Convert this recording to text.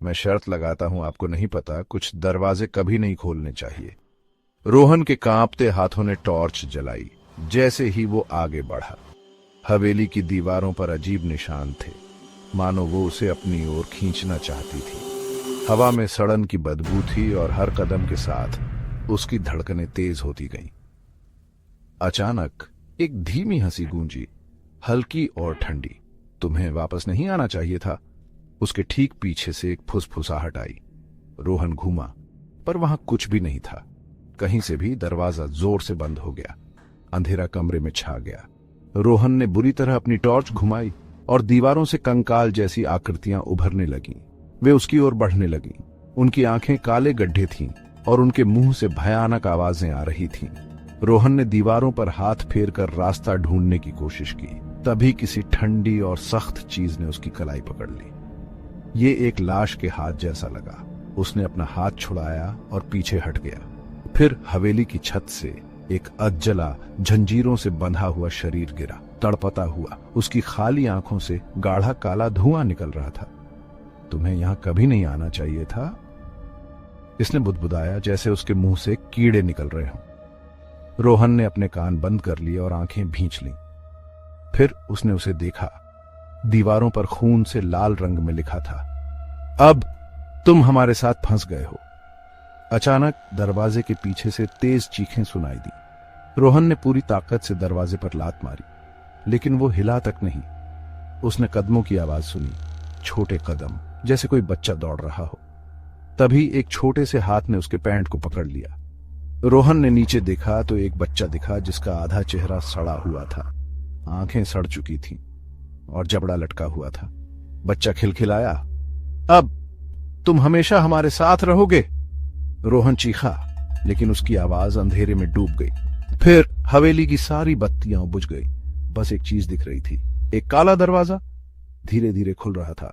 मैं शर्त लगाता हूं आपको नहीं पता, कुछ दरवाजे कभी नहीं खोलने चाहिए। रोहन के कांपते हाथों ने टॉर्च जलाई। जैसे ही वो आगे बढ़ा, हवेली की दीवारों पर अजीब निशान थे, मानो वो उसे अपनी ओर खींचना चाहती थी। हवा में सड़न की बदबू थी और हर कदम के साथ उसकी धड़कनें तेज होती गईं। अचानक एक धीमी हंसी गूंजी, हल्की और ठंडी। तुम्हें वापस नहीं आना चाहिए था। उसके ठीक पीछे से एक फुसफुसाहट आई। रोहन घूमा, पर वहां कुछ भी नहीं था। कहीं से भी दरवाजा जोर से बंद हो गया। अंधेरा कमरे में छा गया। रोहन ने बुरी तरह अपनी टॉर्च घुमाई और दीवारों से कंकाल जैसी आकृतियां उभरने लगीं। वे उसकी ओर बढ़ने लगीं। उनकी आंखें काले गड्ढे थीं और उनके मुंह से भयानक आवाजें आ रही थीं। रोहन ने दीवारों पर हाथ फेरकर रास्ता ढूंढने की कोशिश की। तभी किसी ठंडी और सख्त चीज ने उसकी कलाई पकड़ ली। ये एक लाश के हाथ जैसा लगा। उसने अपना हाथ छुड़ाया और पीछे हट गया। फिर हवेली की छत से एक अधजला, जंजीरों से बंधा हुआ शरीर गिरा, तड़पता हुआ। उसकी खाली आंखों से गाढ़ा काला धुआं निकल रहा था। तुम्हें यहां कभी नहीं आना चाहिए था, इसने बुदबुदाया, जैसे उसके मुंह से कीड़े निकल रहे हों। रोहन ने अपने कान बंद कर लिए और आंखें भींच लीं। फिर उसने उसे देखा। दीवारों पर खून से लाल रंग में लिखा था, अब तुम हमारे साथ फंस गए हो। अचानक दरवाजे के पीछे से तेज चीखें सुनाई दी। रोहन ने पूरी ताकत से दरवाजे पर लात मारी, लेकिन वो हिला तक नहीं। उसने कदमों की आवाज सुनी, छोटे कदम, जैसे कोई बच्चा दौड़ रहा हो। तभी एक छोटे से हाथ ने उसके पैंट को पकड़ लिया। रोहन ने नीचे देखा तो एक बच्चा दिखा, जिसका आधा चेहरा सड़ा हुआ था, आंखें सड़ चुकी थीं और जबड़ा लटका हुआ था। बच्चा खिलखिलाया, अब तुम हमेशा हमारे साथ रहोगे। रोहन चीखा, लेकिन उसकी आवाज अंधेरे में डूब गई। फिर हवेली की सारी बत्तियां बुझ गई। बस एक चीज दिख रही थी, एक काला दरवाजा धीरे धीरे खुल रहा था।